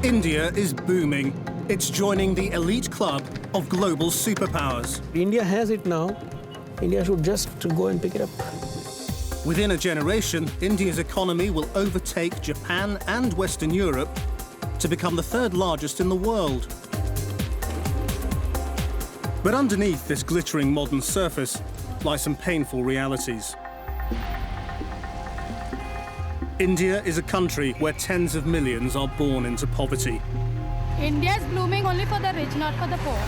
India is booming. It's joining the elite club of global superpowers. India has it now. India should just go and pick it up. Within a generation, India's economy will overtake Japan and Western Europe to become the third largest in the world. But underneath this glittering modern surface lie some painful realities. India is a country where tens of millions are born into poverty. India is blooming only for the rich, not for the poor.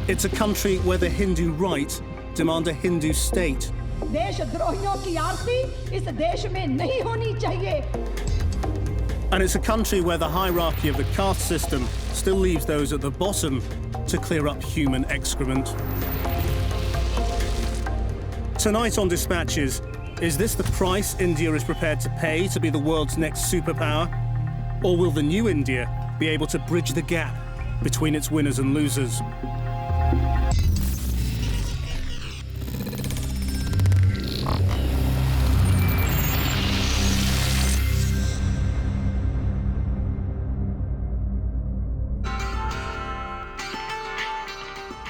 It's a country where the Hindu right demand a Hindu state. And it's a country where the hierarchy of the caste system still leaves those at the bottom to clear up human excrement. Tonight on Dispatches, is this the price India is prepared to pay to be the world's next superpower? Or will the new India be able to bridge the gap between its winners and losers?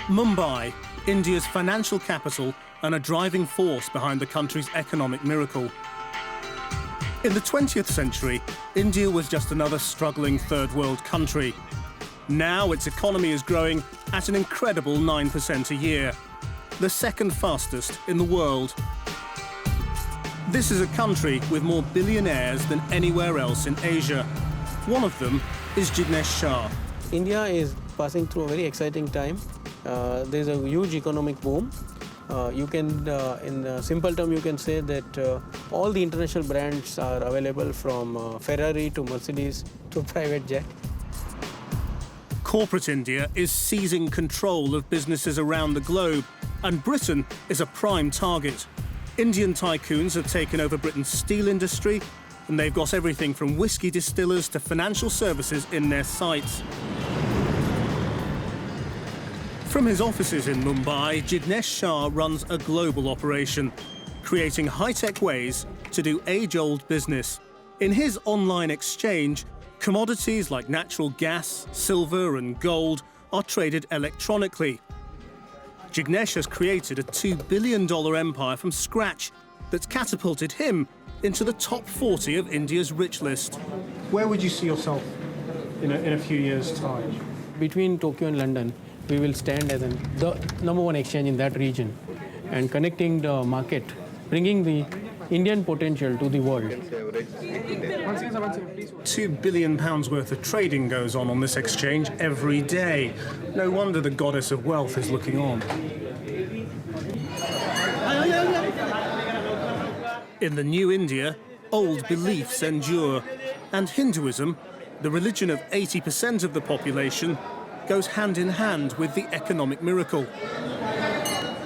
Mumbai, India's financial capital and a driving force behind the country's economic miracle. In the 20th century, India was just another struggling third world country. Now its economy is growing at an incredible 9% a year, the second fastest in the world. This is a country with more billionaires than anywhere else in Asia. One of them is Jignesh Shah. India is passing through a very exciting time. There's a huge economic boom. In simple term, you can say that all the international brands are available from Ferrari to Mercedes to private jet. Corporate India is seizing control of businesses around the globe, and Britain is a prime target. Indian tycoons have taken over Britain's steel industry, and they've got everything from whiskey distillers to financial services in their sights. From his offices in Mumbai, Jignesh Shah runs a global operation, creating high-tech ways to do age-old business. In his online exchange, commodities like natural gas, silver and gold are traded electronically. Jignesh has created a $2 billion empire from scratch that's catapulted him into the top 40 of India's rich list. Where would you see yourself in a few years' time? Between Tokyo and London, we will stand as the #1 exchange in that region and connecting the market, bringing the Indian potential to the world. £2 billion worth of trading goes on this exchange every day. No wonder the goddess of wealth is looking on. In the new India, old beliefs endure, and Hinduism, the religion of 80% of the population, goes hand in hand with the economic miracle.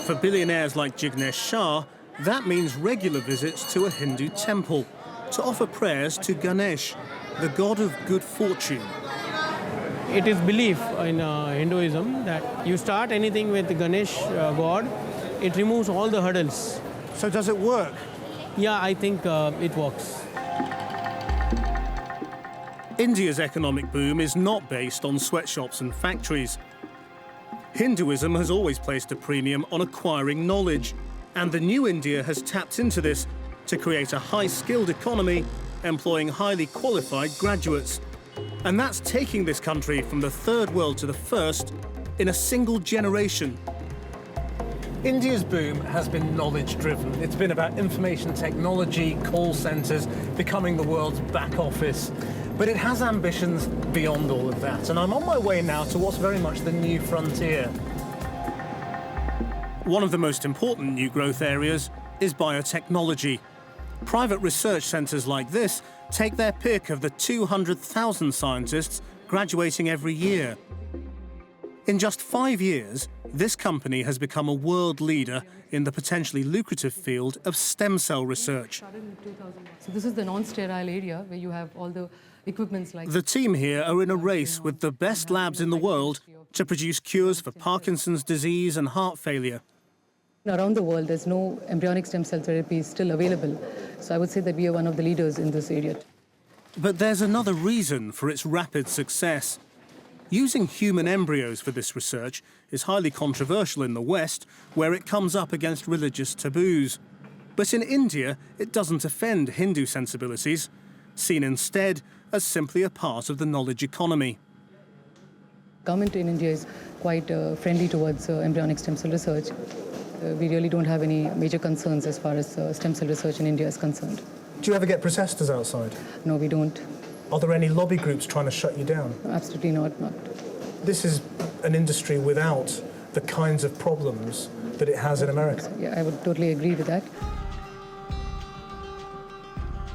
For billionaires like Jignesh Shah, that means regular visits to a Hindu temple to offer prayers to Ganesh, the god of good fortune. It is belief in Hinduism that you start anything with the Ganesh god, it removes all the hurdles. So does it work? Yeah, I think it works. India's economic boom is not based on sweatshops and factories. Hinduism has always placed a premium on acquiring knowledge, and the new India has tapped into this to create a high-skilled economy employing highly qualified graduates. And that's taking this country from the third world to the first in a single generation. India's boom has been knowledge-driven. It's been about information technology, call centres, becoming the world's back office. But it has ambitions beyond all of that, and I'm on my way now to what's very much the new frontier. One of the most important new growth areas is biotechnology. Private research centres like this take their pick of the 200,000 scientists graduating every year. In just 5 years, this company has become a world leader in the potentially lucrative field of stem cell research. So this is the non-sterile area where you have all the equipments like... The team here are in a race with the best labs in the world to produce cures for Parkinson's disease and heart failure. Around the world, there's no embryonic stem cell therapy still available. So I would say that we are one of the leaders in this area. But there's another reason for its rapid success. Using human embryos for this research is highly controversial in the West, where it comes up against religious taboos. But in India, it doesn't offend Hindu sensibilities, seen instead as simply a part of the knowledge economy. Government in India is quite friendly towards embryonic stem cell research. We really don't have any major concerns as far as stem cell research in India is concerned. Do you ever get protesters outside? No, we don't. Are there any lobby groups trying to shut you down? Absolutely not. This is an industry without the kinds of problems that it has in America. Yeah, I would totally agree with that.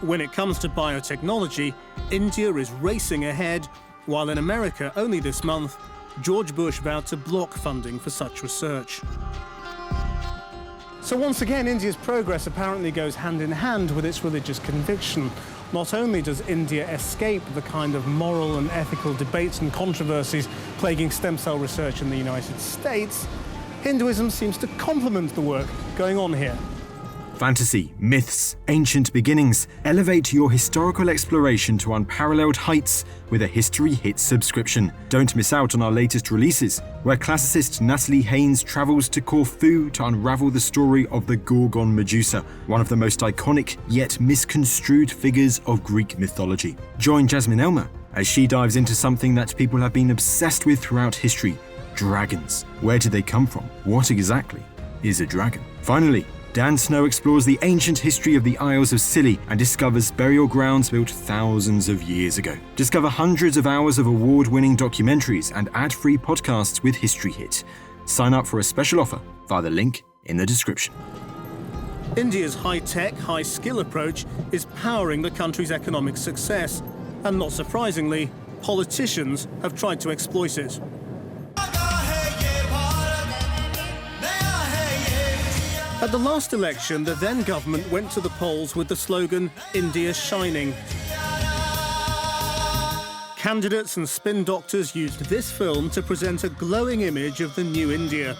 When it comes to biotechnology, India is racing ahead, while in America, only this month, George Bush vowed to block funding for such research. So once again, India's progress apparently goes hand in hand with its religious conviction. Not only does India escape the kind of moral and ethical debates and controversies plaguing stem cell research in the United States, Hinduism seems to complement the work going on here. Fantasy, myths, ancient beginnings. Elevate your historical exploration to unparalleled heights with a History Hit subscription. Don't miss out on our latest releases, where classicist Natalie Haynes travels to Corfu to unravel the story of the Gorgon Medusa, one of the most iconic yet misconstrued figures of Greek mythology. Join Jasmine Elmer as she dives into something that people have been obsessed with throughout history: dragons. Where did they come from? What exactly is a dragon? Finally, Dan Snow explores the ancient history of the Isles of Scilly and discovers burial grounds built thousands of years ago. Discover hundreds of hours of award-winning documentaries and ad-free podcasts with History Hit. Sign up for a special offer via the link in the description. India's high-tech, high-skill approach is powering the country's economic success, and not surprisingly, politicians have tried to exploit it. At the last election, the then government went to the polls with the slogan, "India Shining." Candidates and spin doctors used this film to present a glowing image of the new India.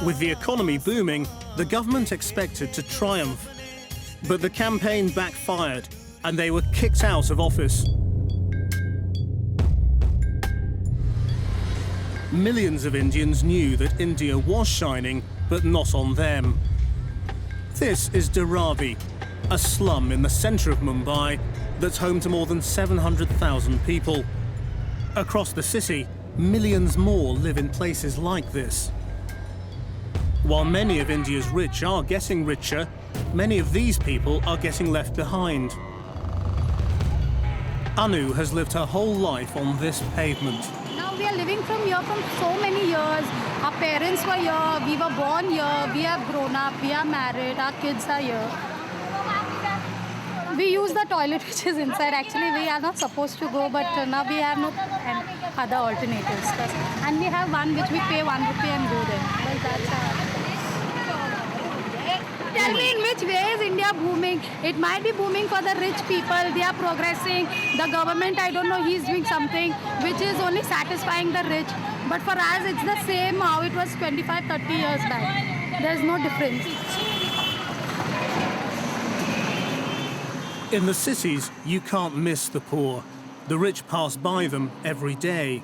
With the economy booming, the government expected to triumph. But the campaign backfired, and they were kicked out of office. Millions of Indians knew that India was shining, but not on them. This is Dharavi, a slum in the centre of Mumbai that's home to more than 700,000 people. Across the city, millions more live in places like this. While many of India's rich are getting richer, many of these people are getting left behind. Anu has lived her whole life on this pavement. Now we are living from here from so many years. Our parents were here, we were born here, we have grown up, we are married, our kids are here. We use the toilet which is inside. Actually, we are not supposed to go, but now we have no other alternatives. And we have one which we pay 1 rupee and go there. But that's Tell me in which way is India booming? It might be booming for the rich people. They are progressing. The government, I don't know, he's doing something which is only satisfying the rich. But for us, it's the same how it was 25, 30 years back. There's no difference. In the cities, you can't miss the poor. The rich pass by them every day.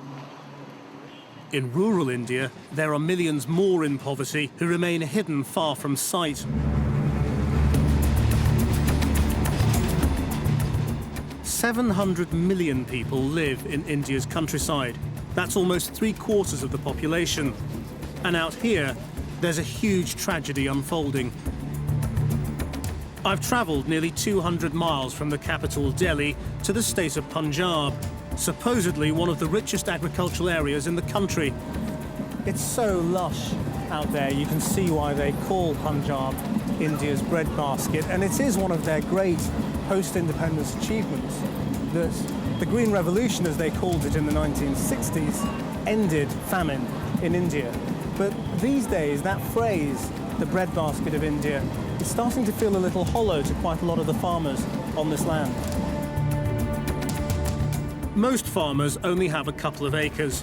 In rural India, there are millions more in poverty who remain hidden far from sight. "700 million people live in India's countryside. That's almost 3/4 of the population. And out here, there's a huge tragedy unfolding. I've travelled nearly 200 miles from the capital, Delhi, to the state of Punjab, supposedly one of the richest agricultural areas in the country. It's so lush out there, you can see why they call Punjab India's breadbasket, and it is one of their great post-independence achievements that the Green Revolution, as they called it in the 1960s, ended famine in India. But these days, that phrase, the breadbasket of India, is starting to feel a little hollow to quite a lot of the farmers on this land. Most farmers only have a couple of acres,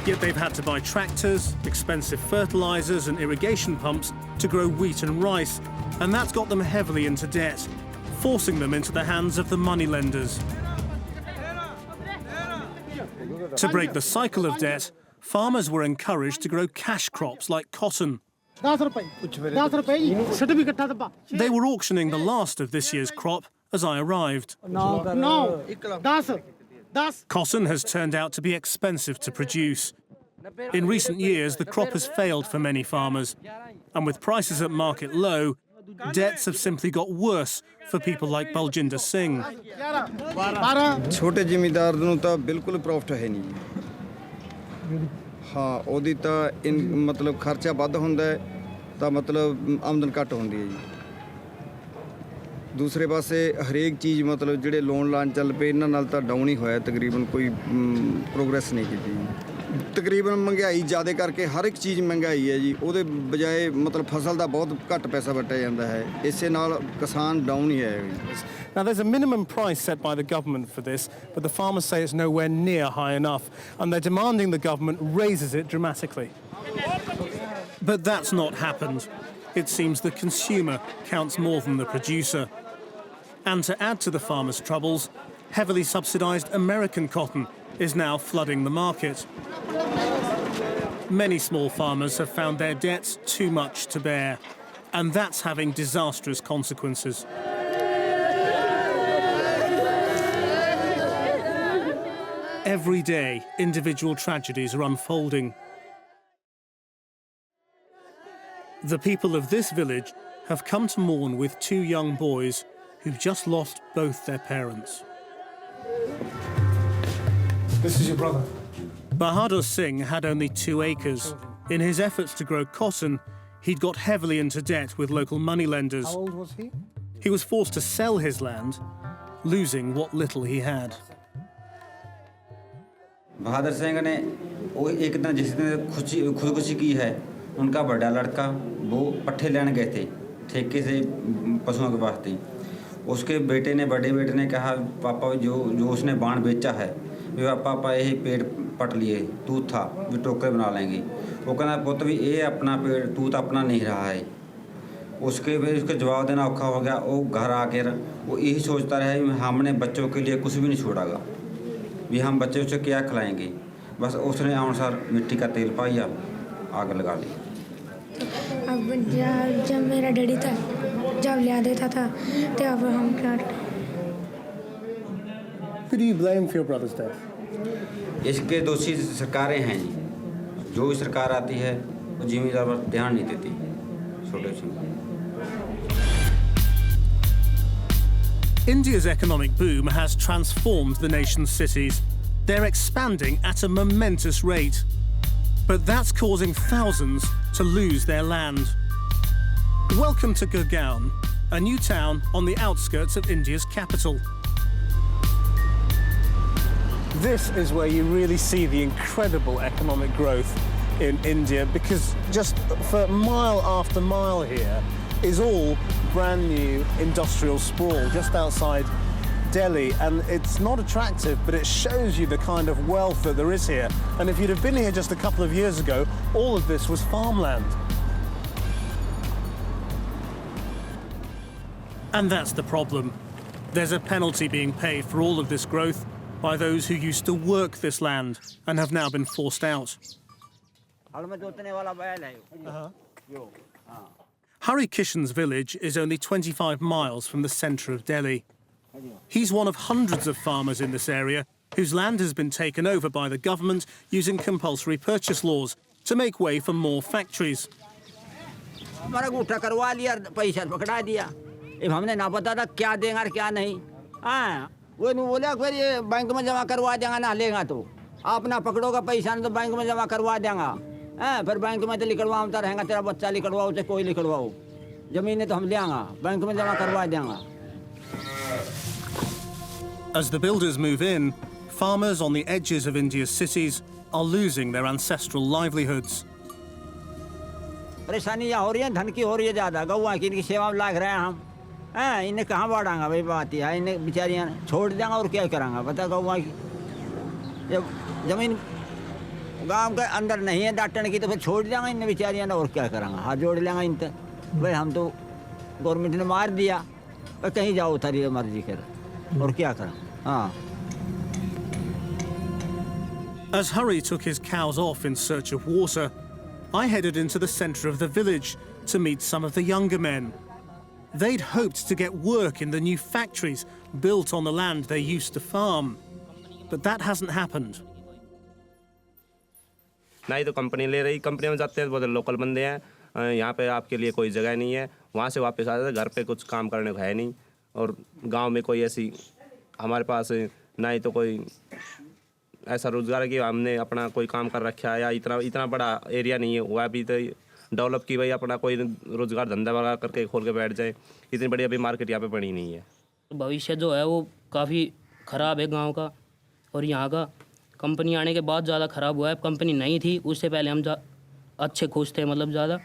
yet they've had to buy tractors, expensive fertilizers and irrigation pumps to grow wheat and rice, and that's got them heavily into debt, forcing them into the hands of the moneylenders. To break the cycle of debt, farmers were encouraged to grow cash crops like cotton. They were auctioning the last of this year's crop as I arrived. Cotton has turned out to be expensive to produce. In recent years, the crop has failed for many farmers, and with prices at market low, debts have simply got worse for people like Baljinder Singh. छोटे जिमीदार ਨੂੰ ਤਾਂ ਬਿਲਕੁਲ profit ਹੈ ਨਹੀਂ ਹਾਂ ਉਹਦੀ ਤਾਂ ਮਤਲਬ ਖਰਚਾ ਵੱਧ ਹੁੰਦਾ ਹੈ ਤਾਂ ਮਤਲਬ ਆਮਦਨ ਘੱਟ ਹੁੰਦੀ ਹੈ ਜੀ ਦੂਸਰੇ ਪਾਸੇ ਹਰੇਕ ਚੀਜ਼ ਮਤਲਬ ਜਿਹੜੇ ਲੋਨ ਲਾਣ ਚੱਲ ਪਏ ਇਹਨਾਂ ਨਾਲ ਤਾਂ ਡਾਊਨ ਹੀ ਹੋਇਆ ਤਕਰੀਬਨ ਕੋਈ ਪ੍ਰੋਗਰੈਸ ਨਹੀਂ ਕੀਤੀ ਤਕਰੀਬਨ ਮਹਿੰਗਾਈ ਜ਼ਿਆਦਾ ਕਰਕੇ ਹਰ ਇੱਕ ਚੀਜ਼ ਮਹਿੰਗਾਈ ਹੈ ਜੀ ਉਹਦੇ ਬਜਾਏ ਮਤਲਬ ਫਸਲ ਦਾ ਬਹੁਤ ਘੱਟ ਪੈਸਾ ਵਟਿਆ ਜਾਂਦਾ ਹੈ ਇਸੇ ਨਾਲ ਕਿਸਾਨ ਡਾਊਨ ਹੀ ਹੈ Now, there's a minimum price set by the government for this, but the farmers say it's nowhere near high enough, and they're demanding the government raises it dramatically. But that's not happened. It seems the consumer counts more than the producer. And to add to the farmers' troubles, heavily subsidised American cotton is now flooding the market. Many small farmers have found their debts too much to bear, and that's having disastrous consequences. Every day, individual tragedies are unfolding. The people of this village have come to mourn with two young boys who've just lost both their parents. This is your brother? Bahadur Singh had only 2 acres. In his efforts to grow cotton, he'd got heavily into debt with local moneylenders. How old was he? He was forced to sell his land, losing what little he had. Bahadur Singh ने वो एक दिन जिस दिन खुदकुशी की है उनका बड़ा लड़का वो पट्ठे लेने गए थे ठेके से पशुओं के वास्ते उसके बेटे ने बड़े बेटे ने कहा पापा जो उसने बाण बेचा है वे पापा यही पेड़ पट लिए तूत था भी टोकरे बना लेंगे वो कहना पुत्र भी ये अपना पेड़ तूत अपना नहीं रहा है उसके फिर उसके जवाब देना औखा हो गया वो घर आकर वो यही सोचता रहा हमने बच्चों के लिए कुछ भी नहीं छोड़ागा भी हम बच्चे उसे क्या खिलाएंगे बस उसने अनुसार मिट्टी का तेल पाया आग लगा ली अब जब मेरा डैडी था जब लिया देता था तो अब हम क्या Who do you blame for your brother's death? इसके दोषी सरकारें हैं जी जो भी सरकार आती है वो जिम्मेदार पर ध्यान नहीं देती छोटे से India's economic boom has transformed the nation's cities. They're expanding at a momentous rate. But that's causing thousands to lose their land. Welcome to Gurgaon, a new town on the outskirts of India's capital. This is where you really see the incredible economic growth in India, because just for mile after mile here is all brand new industrial sprawl just outside Delhi, and it's not attractive, but it shows you the kind of wealth that there is here. And if you'd have been here just a couple of years ago, all of this was farmland. And that's the problem. There's a penalty being paid for all of this growth by those who used to work this land and have now been forced out. Hari Kishan's village is only 25 miles from the centre of Delhi. He's one of hundreds of farmers in this area whose land has been taken over by the government using compulsory purchase laws to make way for more factories. हमने ना पता था क्या देंगे और क्या नहीं हाँ वो नहीं बोला फिर ये बैंक में जमा करवा देंगे ना लेगा तो आप ना पकड़ोगा पैसा तो बैंक में जमा करवा देंगे हाँ फिर बैंक में तो निकलवाता रहेगा तेरा बच्चा निकलवाओ चाहे कोई निकलवाओ जमीनें तो हम ले आएंगे बैंक में जमा करवा देंगे. As the builders move in, farmers on the edges of India's cities are losing their ancestral livelihoods. परेशानियाँ हो रही हैं धन की हो रही है ज़्यादा गौवा की इनकी सेवा में लाग रहे हैं हम हाँ इन्हें कहाँ बढ़ाएंगे भाई बात है इन्हें बेचारियाँ छोड़ देंगे और क्या कराएंगे पता गौवा की जब ज़मीन गांव के अंदर नहीं है डाटने की तो फिर छोड़ देंगे इन बेचारियों ने और क्या करेंगे हाथ जोड़ लेंगे इनसे भाई हम तो गवर्नमेंट ने मार दिया और कहीं जाओ थारी मर्जी कर और क्या करें हाँ As Hurry took his cows off in search of water, I headed into the centre of the village to meet some of the younger men. They'd hoped to get work in the new factories built on the land they used to farm. But that hasn't happened. ना ही तो company ले रही company में जाते हैं बहुत local बंदे हैं यहाँ पे आपके लिए कोई जगह नहीं है वहाँ से वापस आ जाते घर पे कुछ काम करने को है नहीं और गांव में कोई ऐसी हमारे पास ना ही तो कोई ऐसा रोज़गार है कि हमने अपना कोई काम कर रखा है या इतना बड़ा एरिया नहीं है वह अभी तो डेवलप की भाई अपना कोई रोज़गार धंधा वगैरह करके खोल के बैठ जाए इतनी बड़ी अभी मार्केट यहाँ पे बनी नहीं है भविष्य जो है वो काफ़ी ख़राब है गांव का और यहाँ का कंपनी आने के बाद ज़्यादा ख़राब हुआ है कंपनी नहीं थी उससे पहले हम अच्छे खुश थे मतलब ज़्यादा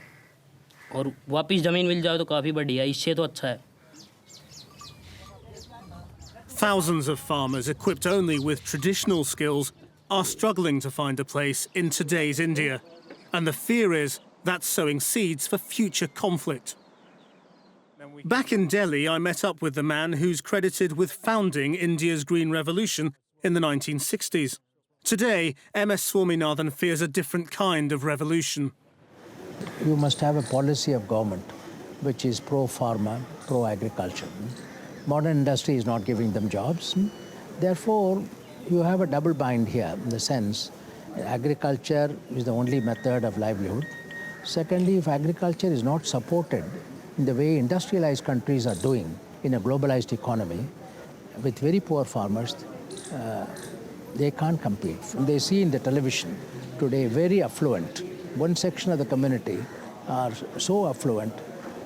और वापस ज़मीन मिल जाए तो काफ़ी बढ़िया इससे तो अच्छा है Thousands of farmers equipped only with traditional skills are struggling to find a place in today's India. And the fear is that's sowing seeds for future conflict. Back in Delhi, I met up with the man who's credited with founding India's Green Revolution in the 1960s. Today, MS Swaminathan fears a different kind of revolution. You must have a policy of government which is pro-farmer, pro-agriculture. Modern industry is not giving them jobs. Therefore, you have a double bind here in the sense agriculture is the only method of livelihood. Secondly, if agriculture is not supported in the way industrialized countries are doing in a globalized economy with very poor farmers, they can't compete. They see in the television today very affluent. One section of the community are so affluent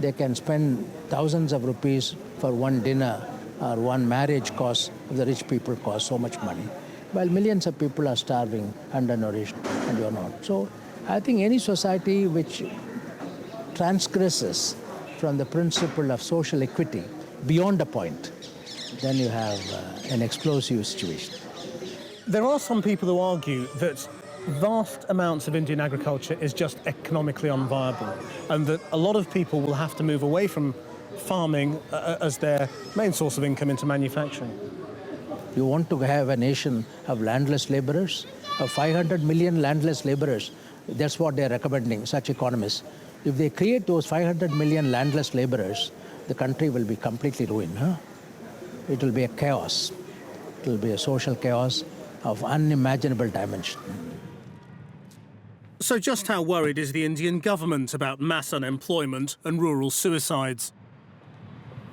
they can spend thousands of rupees for one dinner or one marriage cost. The rich people cost so much money, while millions of people are starving, undernourished, and you're not. So I think any society which transgresses from the principle of social equity beyond a point, then you have an explosive situation. There are some people who argue that vast amounts of Indian agriculture is just economically unviable and that a lot of people will have to move away from farming as their main source of income into manufacturing. You want to have a nation of landless laborers, of 500 million landless laborers. That's what they're recommending, such economists. If they create those 500 million landless laborers, the country will be completely ruined. It will be a chaos. It will be a social chaos of unimaginable dimension. So just how worried is the Indian government about mass unemployment and rural suicides?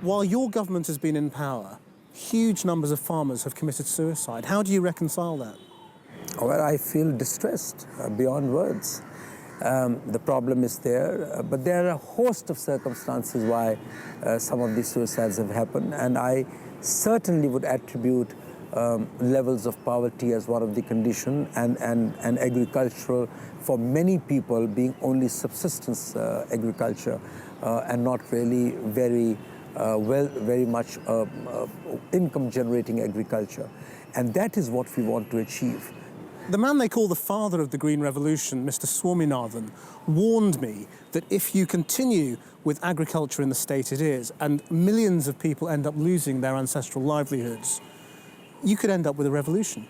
While your government has been in power, huge numbers of farmers have committed suicide. How do you reconcile that? Well, I feel distressed beyond words. The problem is there, but there are a host of circumstances why some of these suicides have happened, and I certainly would attribute levels of poverty as one of the conditions, and agricultural, for many people, being only subsistence agriculture and not really very much income-generating agriculture. And that is what we want to achieve. The man they call the father of the Green Revolution, Mr. Swaminathan, warned me that if you continue with agriculture in the state it is, and millions of people end up losing their ancestral livelihoods, you could end up with a revolution.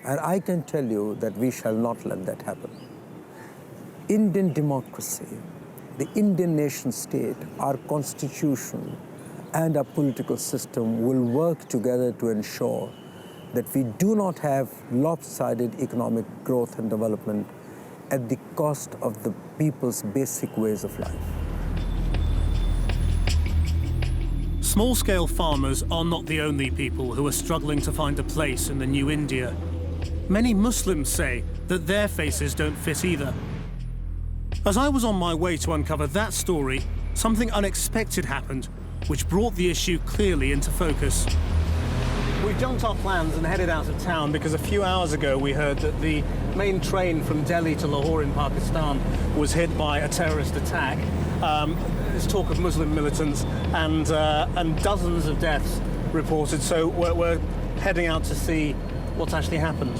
And I can tell you that we shall not let that happen. Indian democracy, the Indian nation state, our constitution, and our political system will work together to ensure that we do not have lopsided economic growth and development at the cost of the people's basic ways of life. Small-scale farmers are not the only people who are struggling to find a place in the new India. Many Muslims say that their faces don't fit either. As I was on my way to uncover that story, something unexpected happened, which brought the issue clearly into focus. We've jumped our plans and headed out of town because a few hours ago we heard that the main train from Delhi to Lahore in Pakistan was hit by a terrorist attack. There's talk of Muslim militants and dozens of deaths reported. So we're heading out to see what's actually happened.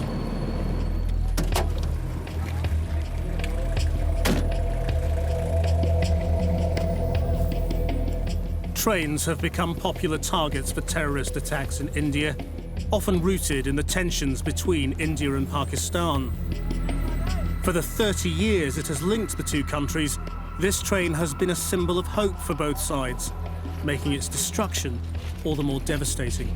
Trains have become popular targets for terrorist attacks in India, often rooted in the tensions between India and Pakistan. For the 30 years it has linked the two countries, this train has been a symbol of hope for both sides, making its destruction all the more devastating.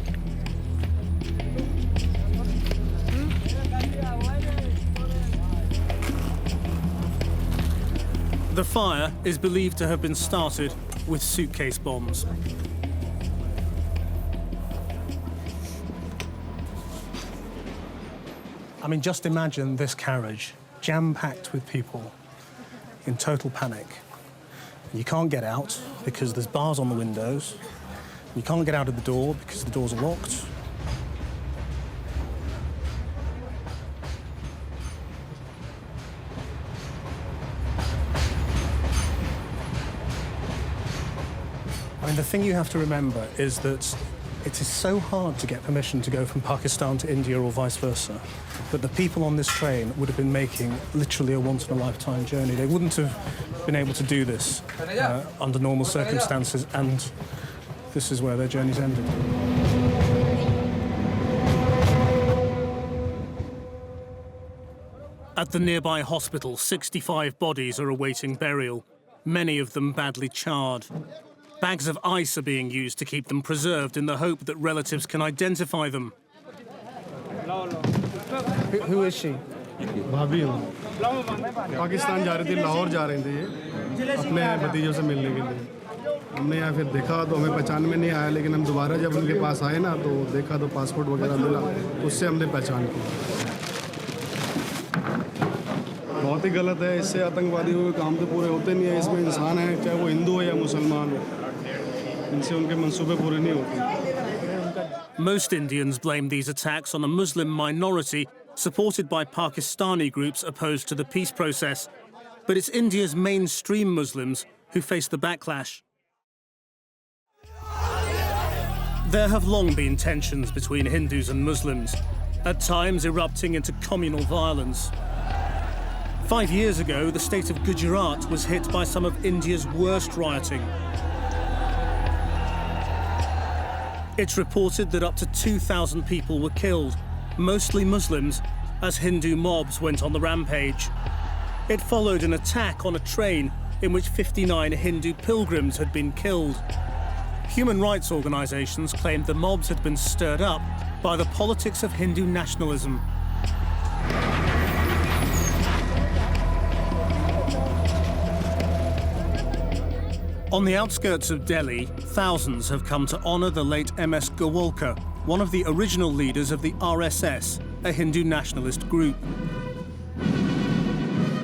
The fire is believed to have been started with suitcase bombs. I mean, just imagine this carriage, jam-packed with people, in total panic. You can't get out because there's bars on the windows. You can't get out of the door because the doors are locked. I mean, the thing you have to remember is that it is so hard to get permission to go from Pakistan to India or vice versa, that the people on this train would have been making literally a once-in-a-lifetime journey. They wouldn't have been able to do this under normal circumstances, and this is where their journeys ended. At the nearby hospital, 65 bodies are awaiting burial, many of them badly charred. Bags of ice are being used to keep them preserved in the hope that relatives can identify them. Who is she? भाभी हूँ पाकिस्तान जा रही थी लाहौर जा रही थी ये अपने भतीजों से मिलने के लिए हमने यहाँ फिर देखा तो हमें पहचान में नहीं आया लेकिन हम दोबारा जब उनके पास आए ना तो देखा तो पासपोर्ट वगैरह मिला उससे हमने पहचान की बहुत ही गलत है इससे आतंकवादियों के काम तो पूरे होते नहीं है इसमें इंसान है चाहे वो हिंदू हो या मुसलमान हो इनसे उनके मंसूबे पूरे नहीं होते Most Indians blame these attacks on a Muslim minority supported by Pakistani groups opposed to the peace process. But it's India's mainstream Muslims who face the backlash. There have long been tensions between Hindus and Muslims, at times erupting into communal violence. 5 years ago, the state of Gujarat was hit by some of India's worst rioting. It's reported that up to 2,000 people were killed, mostly Muslims, as Hindu mobs went on the rampage. It followed an attack on a train in which 59 Hindu pilgrims had been killed. Human rights organisations claimed the mobs had been stirred up by the politics of Hindu nationalism. On the outskirts of Delhi, thousands have come to honour the late MS Gowalkar, one of the original leaders of the RSS, a Hindu nationalist group.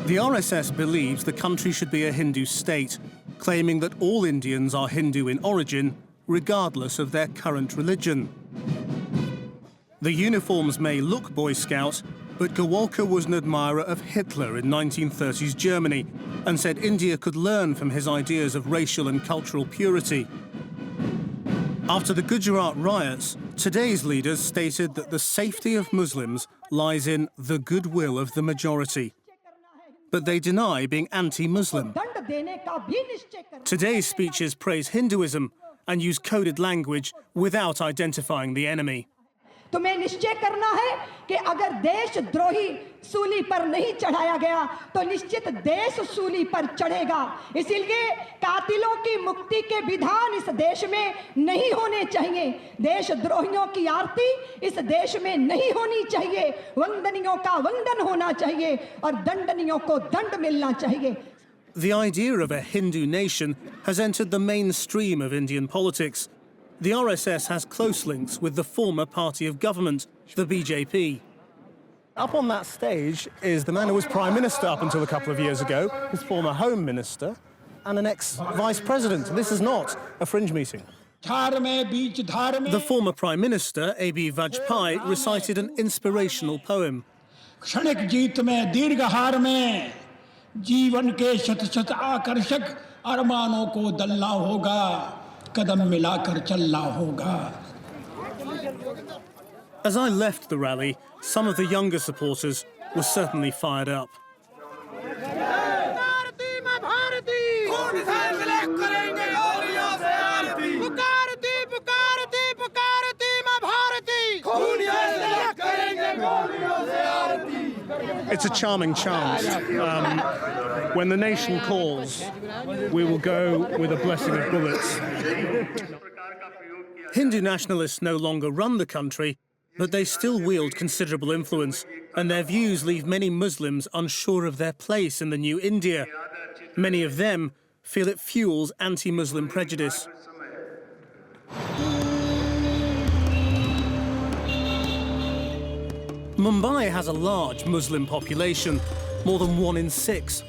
The RSS believes the country should be a Hindu state, claiming that all Indians are Hindu in origin, regardless of their current religion. The uniforms may look Boy Scout, but Gowalkar was an admirer of Hitler in 1930s Germany and said India could learn from his ideas of racial and cultural purity. After the Gujarat riots, today's leaders stated that the safety of Muslims lies in the goodwill of the majority. But they deny being anti-Muslim. Today's speeches praise Hinduism and use coded language without identifying the enemy. तुम्हें निश्चय करना है कि अगर देशद्रोही सूली पर नहीं चढ़ाया गया तो निश्चित देश सूली पर चढ़ेगा इसलिए कातिलों की मुक्ति के विधान इस देश में नहीं होने चाहिए देशद्रोहियों की आरती इस देश में नहीं होनी चाहिए वंदनियों का वंदन होना चाहिए और दंडनियों को दंड मिलना चाहिए. The idea of a Hindu nation has entered the mainstream of Indian politics. The RSS has close links with the former party of government, the BJP. Up on that stage is the man who was Prime Minister up until a couple of years ago, his former Home Minister, and an ex-Vice President. This is not a fringe meeting. The former Prime Minister, Ambi Valley, recited an inspirational poem. As I left the rally, some of the younger supporters were certainly fired up. It's a charming chant. When the nation calls, we will go with a blessing of bullets. Hindu nationalists no longer run the country, but they still wield considerable influence, and their views leave many Muslims unsure of their place in the new India. Many of them feel it fuels anti-Muslim prejudice. Mumbai has a large Muslim population, more than 1 in 6.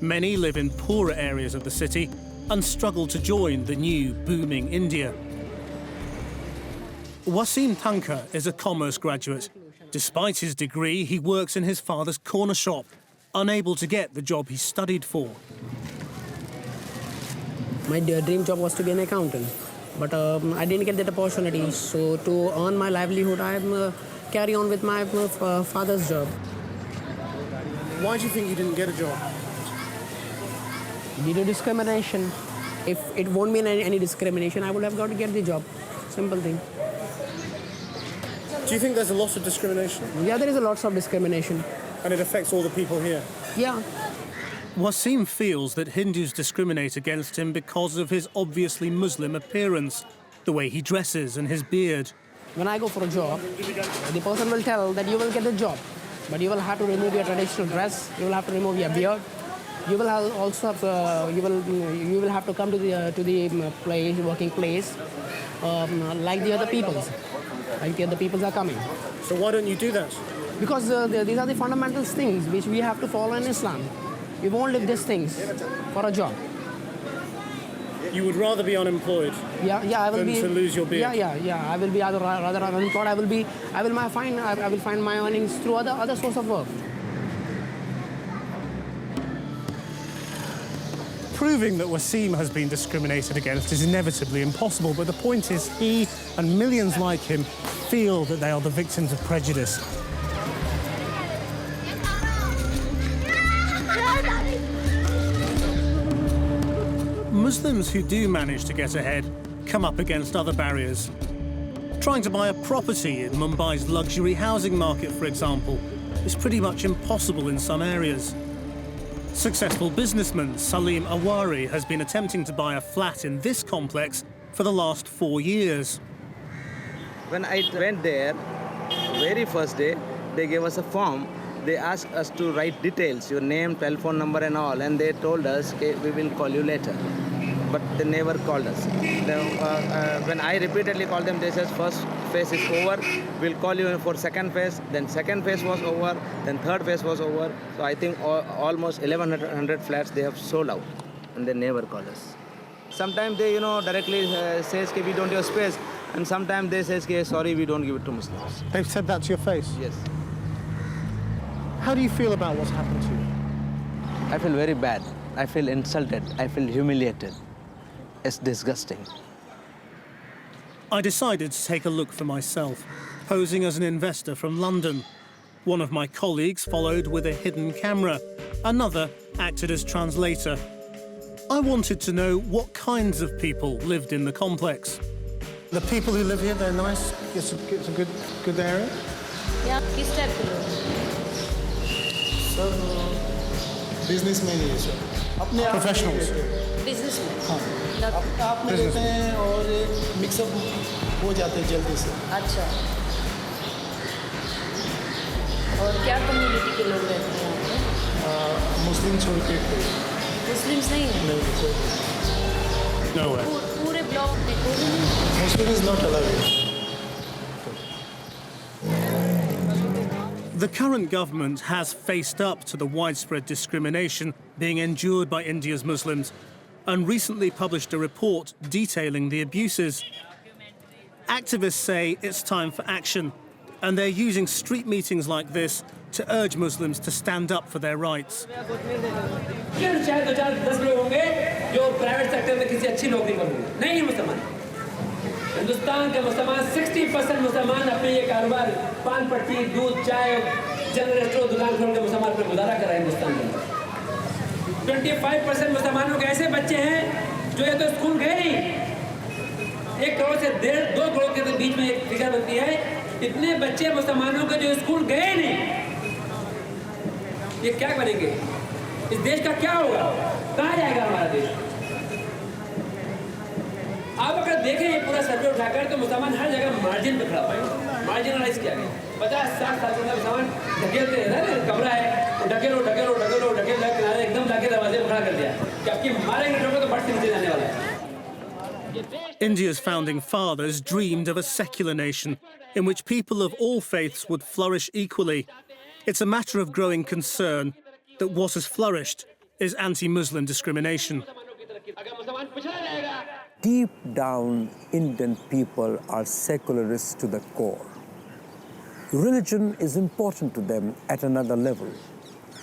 Many live in poorer areas of the city and struggle to join the new, booming India. Wasim Thankar is a commerce graduate. Despite his degree, he works in his father's corner shop, unable to get the job he studied for. My dream job was to be an accountant, but I didn't get that opportunity. So to earn my livelihood, I carry on with my father's job. Why do you think you didn't get a job? Due to discrimination. If it won't mean any discrimination, I would have got to get the job. Simple thing. Do you think there's a lot of discrimination? Yeah, there is a lot of discrimination. And it affects all the people here? Yeah. Wasim feels that Hindus discriminate against him because of his obviously Muslim appearance, the way he dresses and his beard. When I go for a job, the person will tell that you will get the job, but you will have to remove your traditional dress, you will have to remove your beard, you will also have, you will have to come to the place, working place, like the other peoples, like the other peoples are coming. So why don't you do that? Because these are the fundamental things which we have to follow in Islam. We won't leave these things for a job. You would rather be unemployed I will than be, to lose your beard? Yeah. I will be rather unemployed. I will find my earnings through other source of work. Proving that Wasim has been discriminated against is inevitably impossible, but the point is he and millions like him feel that they are the victims of prejudice. Muslims who do manage to get ahead come up against other barriers. Trying to buy a property in Mumbai's luxury housing market, for example, is pretty much impossible in some areas. Successful businessman Salim Awari has been attempting to buy a flat in this complex for the last 4 years. When I went there, very first day, they gave us a form. They asked us to write details, your name, telephone number and all, and they told us, okay, we will call you later. But they never called us. When I repeatedly called them, they said first phase is over, we'll call you for second phase, then second phase was over, then third phase was over. So I think almost 1,100 flats they have sold out, and they never call us. Sometimes they, directly says, okay, we don't have space, and sometimes they say, okay, sorry, we don't give it to Muslims. They've said that to your face? Yes. How do you feel about what's happened to you? I feel very bad. I feel insulted. I feel humiliated. It's disgusting. I decided to take a look for myself, posing as an investor from London. One of my colleagues followed with a hidden camera. Another acted as translator. I wanted to know what kinds of people lived in the complex. The people who live here, they're nice? It's a good area? Yeah, किस type के लोग? Sir, businessmen ही sir. अपने Professionals. Businessmen. हाँ. आप में रहते हैं और मिक्सअप हो जाते हैं जल्दी से. अच्छा. और क्या कम्युनिटी के लोग रहते हैं यहाँ पे? मुस्लिम छोड़ के कोई. मुस्लिम्स नहीं हैं? नहीं कोई. Nowhere. पूरे ब्लॉक में कोई नहीं? Muslim is not allowed. The current government has faced up to the widespread discrimination being endured by India's Muslims and recently published a report detailing the abuses. Activists say it's time for action, and they're using street meetings like this to urge Muslims to stand up for their rights. Hindustan के मुसलमान 60% मुसलमान अपने ये कारोबार पान पट्टी दूध चाय जनरल स्टोर दुकान खोल के मुसलमान पर गुजारा कर रहे हैं हिंदुस्तान के 25% मुसलमानों के ऐसे बच्चे हैं जो ये तो स्कूल गए नहीं 1 करोड़ से 2 करोड़ के बीच में एक फिगर बनती है इतने बच्चे मुसलमानों के जो स्कूल गए नहीं ये क्या करेंगे इस देश का क्या होगा कहाँ जाएगा हमारा देश आप अगर देखें ये पूरा सर्वे उठाकर तो मुसलमान हर जगह मार्जिन पे खड़ा पाएंगे मार्जिनलाइज किया गया 50-60 साल से मुसलमान ढकेलते हैं ना कमरा है ढकेलो किनारे एकदम लाके दरवाजे में खड़ा कर दिया कि आपकी मारेंगे तो बट से नीचे जाने वाला है India's founding fathers dreamed of a secular nation in which people of all faiths would flourish equally. It's a matter of growing concern that what has flourished is anti-Muslim discrimination. Deep down, Indian people are secularists to the core. Religion is important to them at another level.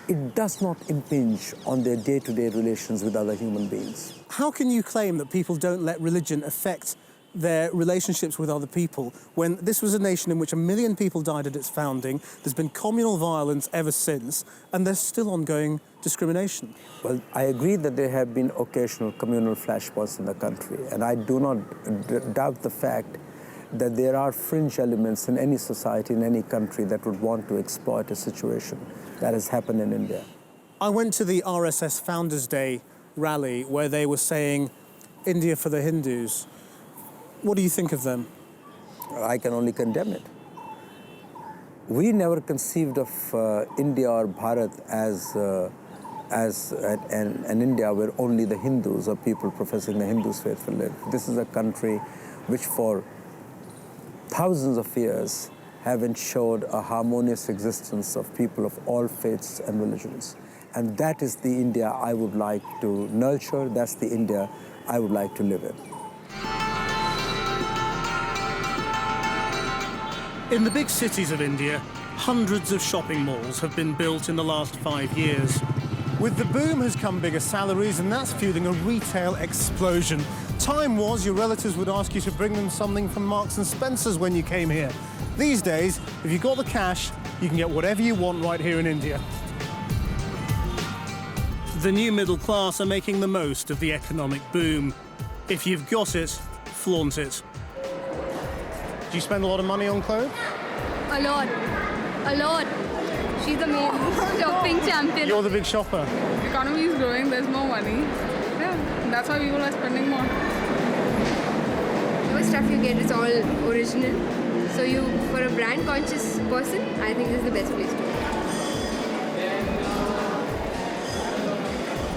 It does not impinge on their day-to-day relations with other human beings. How can you claim that people don't let religion affect their relationships with other people when this was a nation in which 1 million people died at its founding, there's been communal violence ever since, and there's still ongoing discrimination? Well, I agree that there have been occasional communal flashpoints in the country, and I do not doubt the fact that there are fringe elements in any society, in any country, that would want to exploit a situation that has happened in India. I went to the RSS Founders' Day rally where they were saying, India for the Hindus. What do you think of them? I can only condemn it. We never conceived of India or Bharat as an India where only the Hindus or people professing the Hindus faith will live. This is a country which for thousands of years have ensured a harmonious existence of people of all faiths and religions. And that is the India I would like to nurture, that's the India I would like to live in. In the big cities of India, hundreds of shopping malls have been built in the last 5 years. With the boom has come bigger salaries, and that's fueling a retail explosion. Time was your relatives would ask you to bring them something from Marks and Spencer's when you came here. These days, if you've got the cash, you can get whatever you want right here in India. The new middle class are making the most of the economic boom. If you've got it, flaunt it. Do you spend a lot of money on clothes? A lot. A lot. She's the main shopping champion. You're the big shopper. Economy is growing, there's more money. Yeah, that's why people are spending more. The stuff you get is all original. So for a brand conscious person, I think this is the best place to go.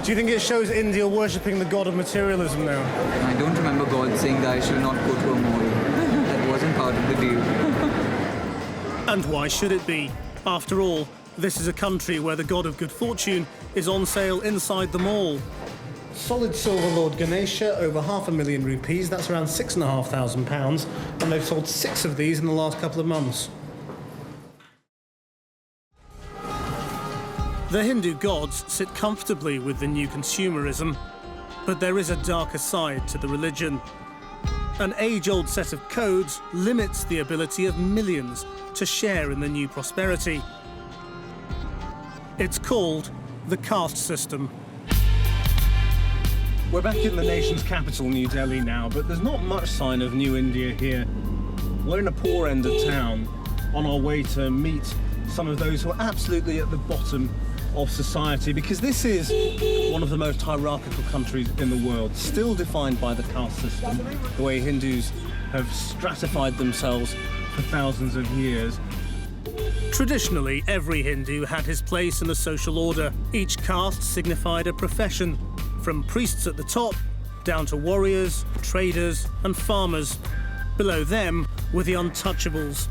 Do you think it shows India worshipping the god of materialism now? I don't remember God saying that I shall not go to a mall. That wasn't part of the deal. And why should it be? After all, this is a country where the god of good fortune is on sale inside the mall. Solid silver Lord Ganesha, over 500,000 rupees, that's around £6,500, and they've sold 6 of these in the last couple of months. The Hindu gods sit comfortably with the new consumerism, but there is a darker side to the religion. An age-old set of codes limits the ability of millions to share in the new prosperity. It's called the caste system. We're back in the nation's capital, New Delhi now, but there's not much sign of New India here. We're in a poor end of town, on our way to meet some of those who are absolutely at the bottom of society, because this is one of the most hierarchical countries in the world, still defined by the caste system, the way Hindus have stratified themselves for thousands of years. Traditionally, every Hindu had his place in the social order. Each caste signified a profession, from priests at the top down to warriors, traders and farmers. Below them were the Untouchables.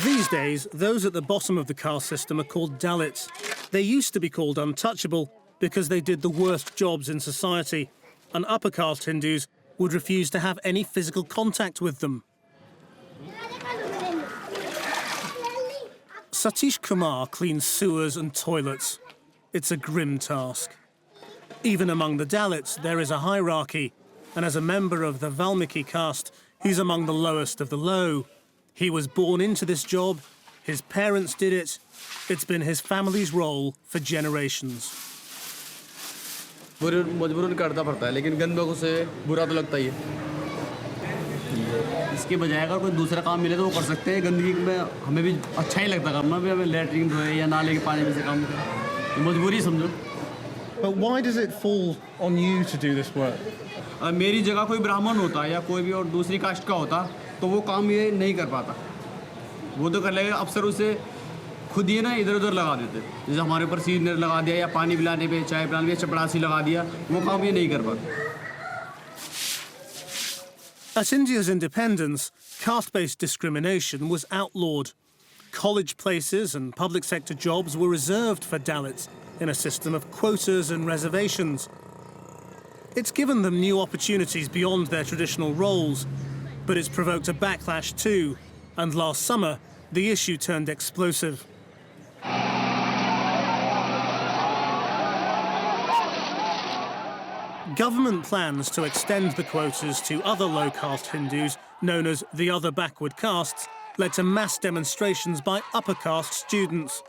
These days, those at the bottom of the caste system are called Dalits. They used to be called untouchable because they did the worst jobs in society, and upper caste Hindus would refuse to have any physical contact with them. Satish Kumar cleans sewers and toilets. It's a grim task. Even among the Dalits, there is a hierarchy, and as a member of the Valmiki caste, he's among the lowest of the low. He was born into this job, his parents did it, it's been his family's role for generations. मजबूरन करना पड़ता है, लेकिन गंदों से बुरा तो लगता ही है। इसके बजाय अगर कोई दूसरा काम मिले तो वो कर सकते हैं। गंदगी में हमें भी अच्छा ही लगता करना, भी हमें लैट्रिन धोए या नाले के पानी में से काम करें, मजबूरी समझो। But why does it fall on you to do this work? मेरी जगह कोई ब्राह्मण होता या कोई भी और दूसरी कास्ट का होता तो वो काम ये नहीं कर पाता। वो तो कर लेगा, अफसर उसे खुद ही ना इधर उधर लगा देते, जैसे हमारे ऊपर सीनियर लगा दिया या पानी पिलाने पे, चाय पिलाने पे चपड़ासी लगा दिया, वो काम ये नहीं कर पाता। At India's independence, caste-based discrimination was outlawed. College places and public sector jobs were reserved for Dalits in a system of quotas and reservations. It's given them new opportunities beyond their traditional roles, but it's provoked a backlash too, and last summer, the issue turned explosive. Government plans to extend the quotas to other low-caste Hindus, known as the other backward castes, led to mass demonstrations by upper-caste students.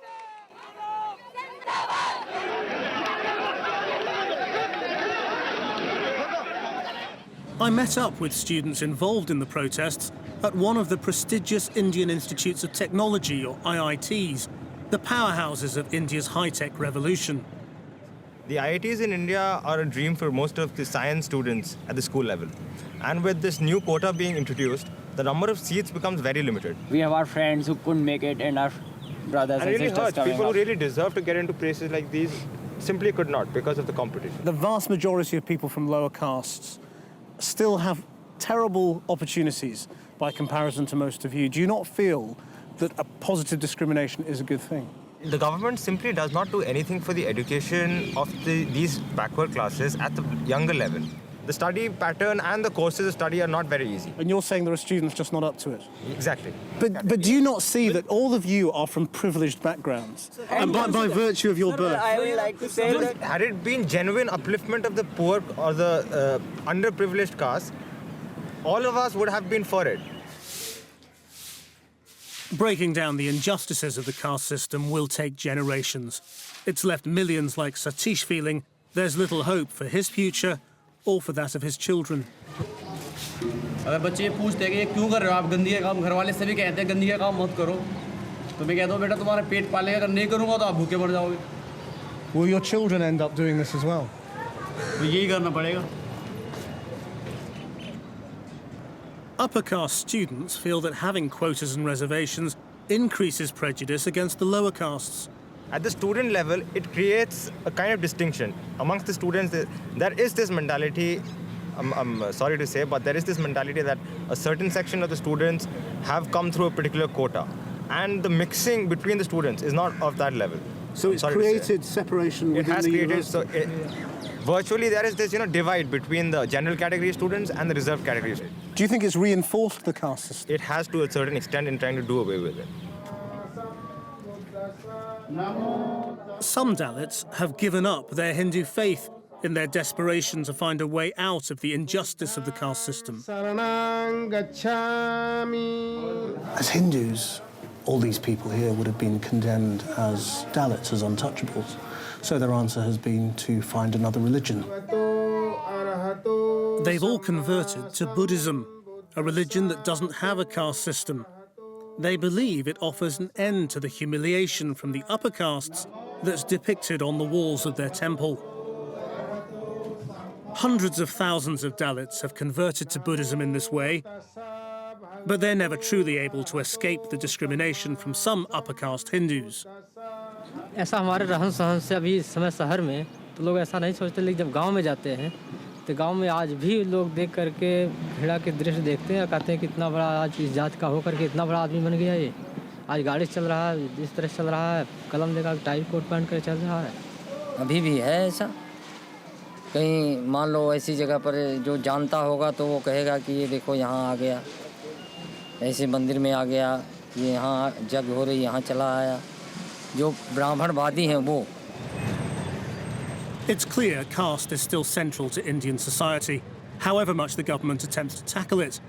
I met up with students involved in the protests at one of the prestigious Indian Institutes of Technology, or IITs, the powerhouses of India's high-tech revolution. The IITs in India are a dream for most of the science students at the school level. And with this new quota being introduced, the number of seats becomes very limited. We have our friends who couldn't make it and our brothers and really sisters coming people up. who really deserve to get into places like these simply could not because of the competition. The vast majority of people from lower castes still have terrible opportunities by comparison to most of you. Do you not feel that a positive discrimination is a good thing? The government simply does not do anything for the education of these backward classes at the younger level. The study pattern and the courses of study are not very easy. And you're saying there are students just not up to it? Exactly. But do you not see that all of you are from privileged backgrounds? And by virtue of your birth? I would like to say that had it been genuine upliftment of the poor or the underprivileged caste, all of us would have been for it. Breaking down the injustices of the caste system will take generations. It's left millions like Satish feeling there's little hope for his future or for that of his children. अगर बच्चे ये पूछते हैं कि ये क्यों कर रहे हो आप गंदी का काम, घर वाले सभी कहते हैं गंदी का काम मत करो, तो मैं कहता हूँ बेटा तुम्हारा पेट पालेगा, अगर नहीं करूँगा तो आप भूखे मर जाओगे। Will your children end up doing this as well? तो यही करना पड़ेगा। Upper caste students feel that having quotas and reservations increases prejudice against the lower castes. At the student level, it creates a kind of distinction. Amongst the students, there is this mentality, I'm sorry to say, but there is this mentality that a certain section of the students have come through a particular quota. And the mixing between the students is not of that level. So it's created separation within the university? Virtually there is this divide between the general category students and the reserved category students. Do you think it's reinforced the caste system? It has to a certain extent in trying to do away with it. Some Dalits have given up their Hindu faith in their desperation to find a way out of the injustice of the caste system. As Hindus, all these people here would have been condemned as Dalits, as untouchables. So their answer has been to find another religion. They've all converted to Buddhism, a religion that doesn't have a caste system. They believe it offers an end to the humiliation from the upper castes that's depicted on the walls of their temple. Hundreds of thousands of Dalits have converted to Buddhism in this way, but they're never truly able to escape the discrimination from some upper caste Hindus. ऐसा हमारे रहन सहन से अभी इस समय शहर में तो लोग ऐसा नहीं सोचते, लेकिन जब गांव में जाते हैं तो गांव में आज भी लोग देख करके घृणा के दृश्य देखते हैं और कहते हैं कि इतना बड़ा आज इस जात का हो करके इतना बड़ा आदमी बन गया ये, आज गाड़ी चल रहा है, इस तरह चल रहा है, कलम लेकर टाई कोट पहन कर चल रहा है। अभी भी है ऐसा, कहीं मान लो ऐसी जगह पर जो जानता होगा तो वो कहेगा कि ये देखो यहाँ आ गया, ऐसे मंदिर में आ गया, ये यहाँ जग हो रही यहाँ चला आया। जो ब्राह्मणवादी हैं वो It's clear caste is still central to Indian society, however much the government attempts to tackle it.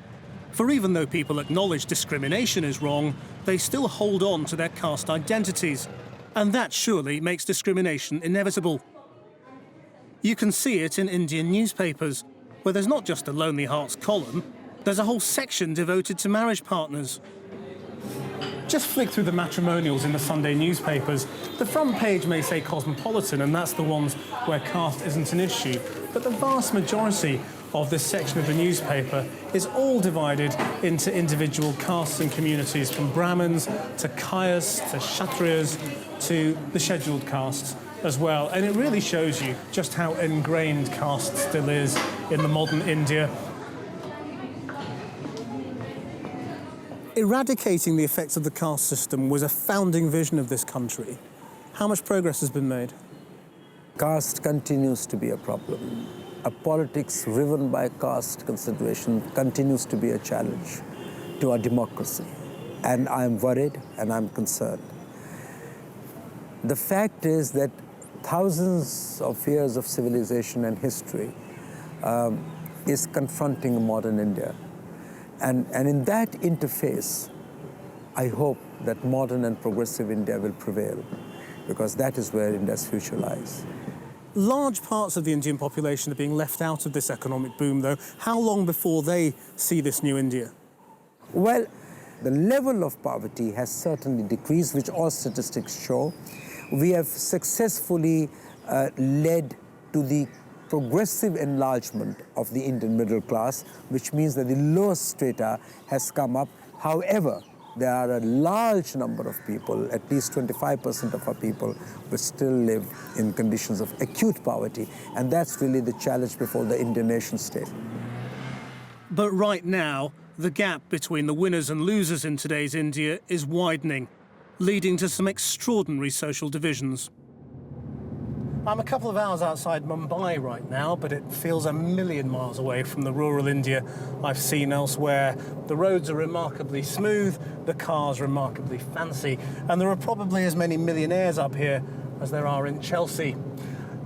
For even though people acknowledge discrimination is wrong, they still hold on to their caste identities. And that surely makes discrimination inevitable. You can see it in Indian newspapers, where there's not just a Lonely Hearts column, there's a whole section devoted to marriage partners. Just flick through the matrimonials in the Sunday newspapers. The front page may say cosmopolitan, and that's the ones where caste isn't an issue. But the vast majority of this section of the newspaper is all divided into individual castes and communities, from Brahmins to Kayas to Kshatriyas to the scheduled castes as well. And it really shows you just how ingrained caste still is in the modern India. Eradicating the effects of the caste system was a founding vision of this country. How much progress has been made? Caste continues to be a problem. A politics driven by caste consideration continues to be a challenge to our democracy. And I'm worried and I'm concerned. The fact is that thousands of years of civilization and history is confronting modern India. And in that interface, I hope that modern and progressive India will prevail, because that is where India's future lies. Large parts of the Indian population are being left out of this economic boom, though. How long before they see this new India? Well, the level of poverty has certainly decreased, which all statistics show. We have successfully led to the progressive enlargement of the Indian middle class, which means that the lowest strata has come up. However, there are a large number of people, at least 25% of our people, who still live in conditions of acute poverty, and that's really the challenge before the Indian nation state. But right now, the gap between the winners and losers in today's India is widening, leading to some extraordinary social divisions. I'm a couple of hours outside Mumbai right now, but it feels a million miles away from the rural India I've seen elsewhere. The roads are remarkably smooth, the cars remarkably fancy, and there are probably as many millionaires up here as there are in Chelsea.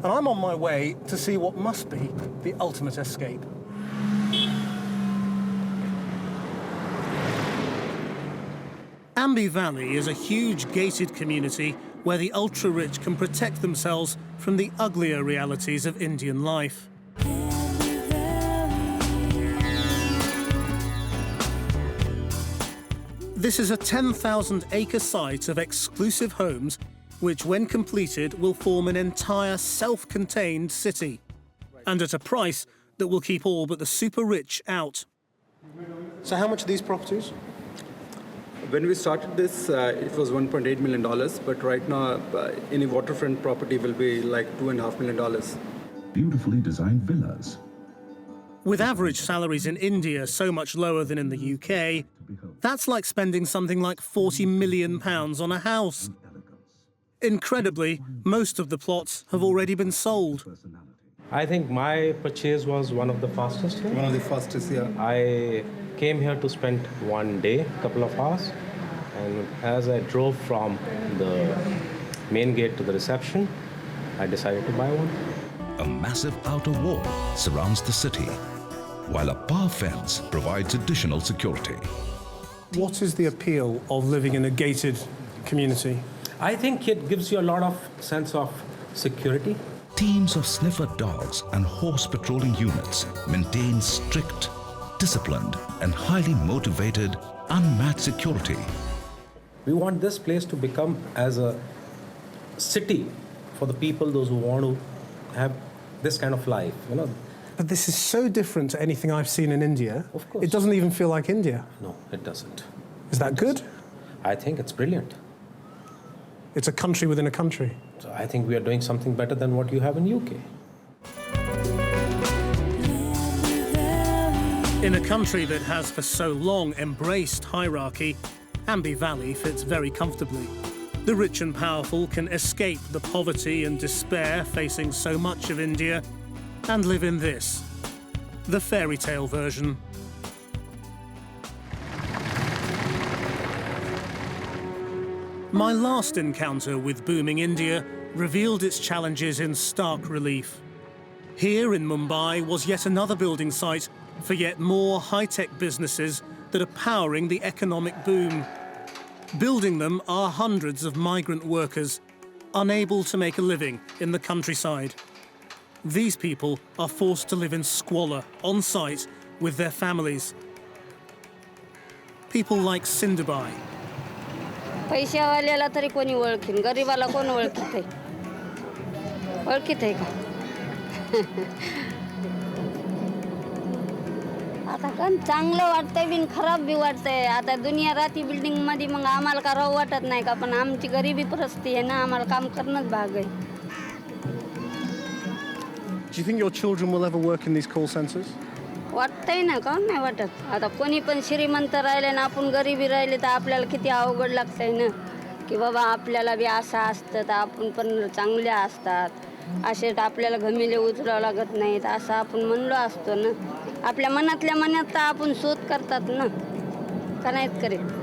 And I'm on my way to see what must be the ultimate escape. Ambi Valley is a huge gated community where the ultra-rich can protect themselves from the uglier realities of Indian life. This is a 10,000-acre site of exclusive homes, which, when completed, will form an entire self-contained city, and at a price that will keep all but the super-rich out. So how much are these properties? When we started this, it was $1.8 million, but right now, any waterfront property will be like $2.5 million. Beautifully designed villas. With average salaries in India so much lower than in the UK, that's like spending something like £40 million on a house. Incredibly, most of the plots have already been sold. I think my purchase was one of the fastest here. One of the fastest, yeah. I came here to spend one day, couple of hours, and as I drove from the main gate to the reception, I decided to buy one. A massive outer wall surrounds the city, while a bar fence provides additional security. What is the appeal of living in a gated community? I think it gives you a lot of sense of security. Teams of sniffer dogs and horse patrolling units maintain strict, disciplined, and highly motivated, unmatched security. We want this place to become as a city for the people, those who want to have this kind of life, you know. But this is so different to anything I've seen in India. Of course. It doesn't even feel like India. No, it doesn't. Is that good? I think it's brilliant. It's a country within a country. So I think we are doing something better than what you have in UK. In a country that has for so long embraced hierarchy, Ambi Valley fits very comfortably. The rich and powerful can escape the poverty and despair facing so much of India and live in this, the fairy tale version. My last encounter with booming India revealed its challenges in stark relief. Here in Mumbai was yet another building site for yet more high-tech businesses that are powering the economic boom. Building them are hundreds of migrant workers, unable to make a living in the countryside. These people are forced to live in squalor on site with their families. People like Sindubai. पैशावाल्याला तरी कोणी ओळखीन, गरीबाला कोण ओळखीत आहे? ओळखीत आहे का? आता पण चांगलं वाटतंय बिन खराब बी वाटतंय. आता दुनिया राती बिल्डिंग मध्ये मग आम्हाला का राहू वाटत नाही का, पण आमची गरिबी परिस्थिती आहे ना, आम्हाला काम करणंच भाग आहे. Do you think your children will ever work in these call centers? वाटतंय ना, काऊन नाही वाटत? आता कोणी पण श्रीमंत राहिले ना, आपण गरिबी राहिले तर आपल्याला किती अवघड लागतंय ना, की बाबा आपल्याला बी असं असतं तर आपण पण चांगले असतात, असे आपल्याला घमिले उचलावं लागत नाहीत असं आपण म्हणलो असतो ना. आपल्या मनातल्या मनात तर आपण शोध करतात ना, का नाहीत करीत?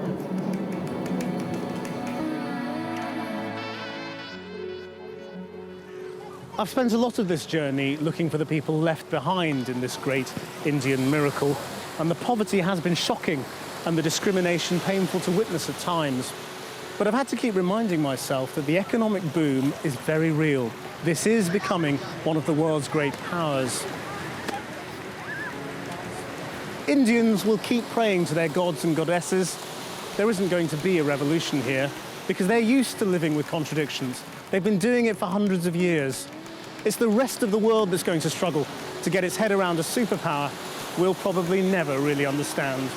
I've spent a lot of this journey looking for the people left behind in this great Indian miracle, and the poverty has been shocking and the discrimination painful to witness at times. But I've had to keep reminding myself that the economic boom is very real. This is becoming one of the world's great powers. Indians will keep praying to their gods and goddesses. There isn't going to be a revolution here because they're used to living with contradictions. They've been doing it for hundreds of years. It's the rest of the world that's going to struggle to get its head around a superpower we'll probably never really understand.